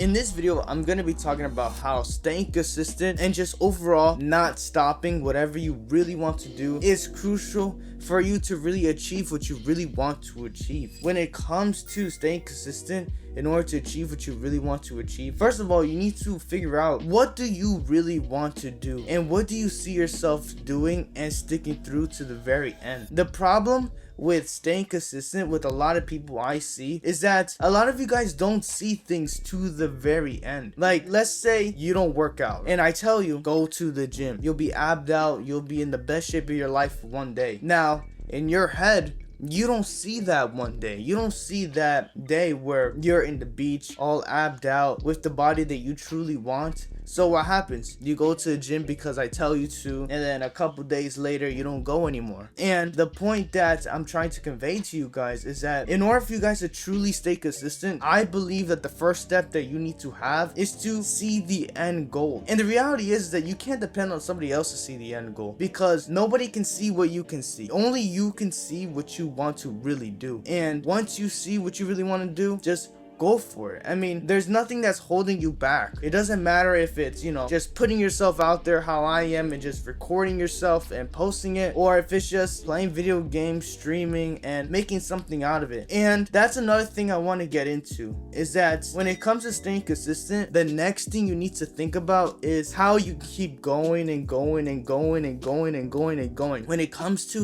In this video, I'm going to be talking about how staying consistent and just overall not stopping whatever you really want to do is crucial for you to really achieve what you really want to achieve. When it comes to staying consistent in order to achieve what you really want to achieve, first of all, you need to figure out, what do you really want to do and what do you see yourself doing and sticking through to the very end. The problem with staying consistent with a lot of people I see is that a lot of you guys don't see things to the very end. Like, let's say you don't work out and I tell you, go to the gym, you'll be abbed out, you'll be in the best shape of your life one day. Now in your head, you don't see that one day. You don't see that day where you're in the beach all abbed out with the body that you truly want. So what happens? You go to the gym because I tell you to, and then a couple days later you don't go anymore. And the point that I'm trying to convey to you guys is that in order for you guys to truly stay consistent, I believe that the first step that you need to have is to see the end goal. And the reality is that you can't depend on somebody else to see the end goal, because nobody can see what you can see. Only you can see what you want to really do. And once you see what you really want to do, just go for it. I mean, there's nothing that's holding you back. It doesn't matter if it's, just putting yourself out there how I am and just recording yourself and posting it, or if it's just playing video games, streaming, and making something out of it. And that's another thing I want to get into, is that when it comes to staying consistent, the next thing you need to think about is how you keep going and going and going and going and going and going. When it comes to,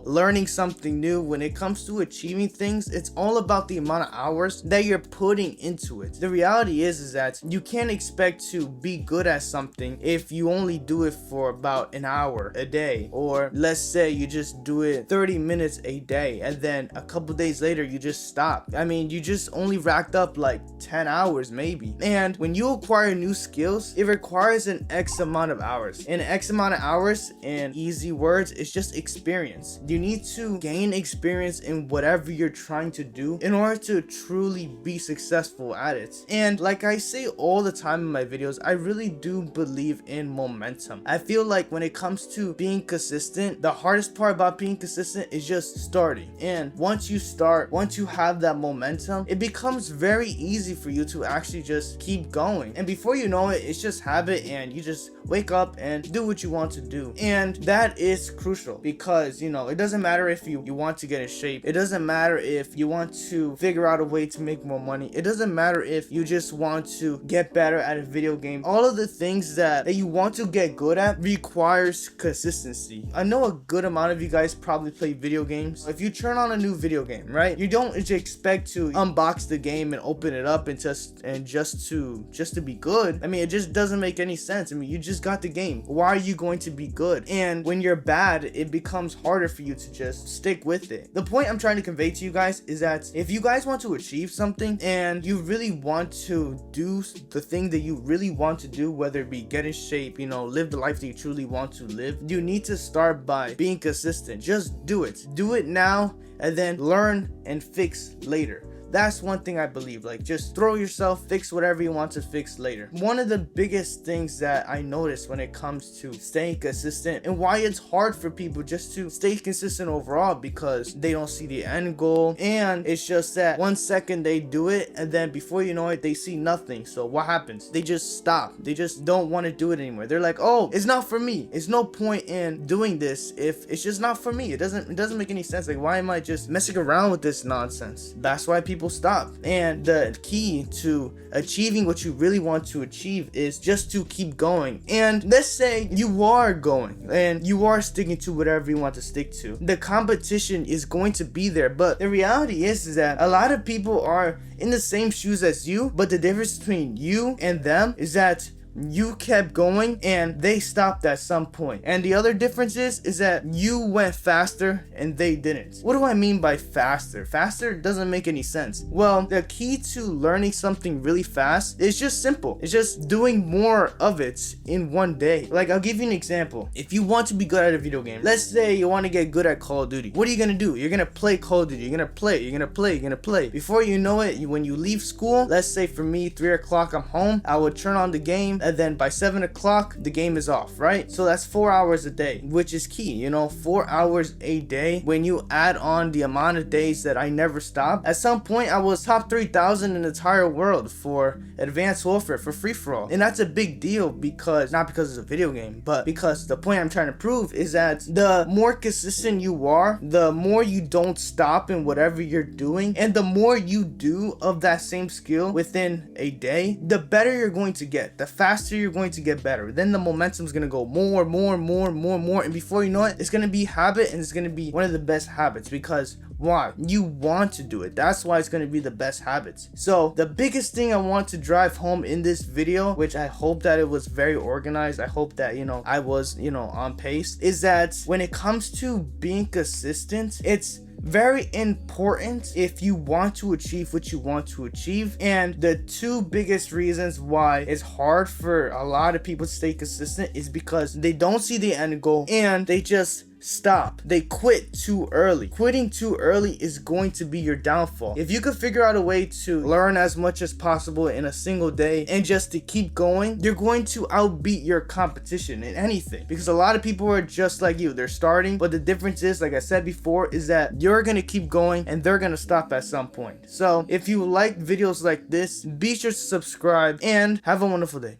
learning something new, when it comes to achieving things, it's all about the amount of hours that you're putting into it. The reality is that you can't expect to be good at something if you only do it for about an hour a day, or let's say you just do it 30 minutes a day and then a couple days later you just stop. I mean, you just only racked up like 10 hours maybe. And when you acquire new skills, it requires an X amount of hours, and X amount of hours, in easy words, is just experience. You need to gain experience in whatever you're trying to do in order to truly be successful at it. And like I say all the time in my videos, I really do believe in momentum. I feel like when it comes to being consistent, the hardest part about being consistent is just starting. And once you start, once you have that momentum, it becomes very easy for you to actually just keep going. And before you know it, it's just habit, and you just wake up and do what you want to do. And that is crucial, because it doesn't matter if you want to get in shape. It doesn't matter if you want to figure out a way to make more money. It doesn't matter if you just want to get better at a video game. All of the things that you want to get good at requires consistency. I know a good amount of you guys probably play video games. If you turn on a new video game, right, you don't expect to unbox the game and open it up and just to be good. I mean, it just doesn't make any sense. I mean, you just got the game. Why are you going to be good? And when you're bad, it becomes harder for you to just stick with it. The point I'm trying to convey to you guys is that if you guys want to achieve something and you really want to do the thing that you really want to do, whether it be get in shape, live the life that you truly want to live, you need to start by being consistent. Just do it now, and then learn and fix later. That's one thing I believe. Like, just throw yourself, fix whatever you want to fix later. One of the biggest things that I notice when it comes to staying consistent, and why it's hard for people just to stay consistent overall, because they don't see the end goal, and it's just that 1 second they do it and then before you know it, they see nothing. So what happens? They just stop. They just don't want to do it anymore. They're like, oh, it's not for me. It's no point in doing this if it's just not for me. It doesn't make any sense. Like, why am I just messing around with this nonsense? That's why people stop. And the key to achieving what you really want to achieve is just to keep going. And let's say you are going and you are sticking to whatever you want to stick to. The competition is going to be there, but the reality is that a lot of people are in the same shoes as you, but the difference between you and them is that you kept going and they stopped at some point. And the other difference is that you went faster and they didn't. What do I mean by faster? Faster doesn't make any sense. Well, the key to learning something really fast is just simple. It's just doing more of it in one day. Like, I'll give you an example. If you want to be good at a video game, let's say you want to get good at Call of Duty. What are you gonna do? You're gonna play Call of Duty. You're gonna play. Before you know it, when you leave school, let's say for me, 3 o'clock, I'm home, I would turn on the game, and then by 7 o'clock the game is off, right? So that's 4 hours a day, which is key, you know, 4 hours a day. When you add on the amount of days that I never stopped, at some point I was top 3,000 in the entire world for Advanced Warfare, for free-for-all. And that's a big deal, because not because it's a video game, but because the point I'm trying to prove is that the more consistent you are, the more you don't stop in whatever you're doing, and the more you do of that same skill within a day, the better you're going to get, the faster you're going to get better. Then the momentum's gonna go more, and before you know it, it's gonna be habit, and it's gonna be one of the best habits. Because why? You want to do it. That's why it's going to be the best habits. So the biggest thing I want to drive home in this video, which I hope that it was very organized, I hope that, you know, I was, you know, on pace, is that when it comes to being consistent, it's very important if you want to achieve what you want to achieve. And the two biggest reasons why it's hard for a lot of people to stay consistent is because they don't see the end goal and they just stop. They quit too early. Quitting too early is going to be your downfall. If you could figure out a way to learn as much as possible in a single day and just to keep going, you're going to outbeat your competition in anything, because a lot of people are just like you. They're starting, but the difference is, like I said before, is that you're gonna keep going and they're gonna stop at some point. So if you like videos like this, be sure to subscribe and have a wonderful day.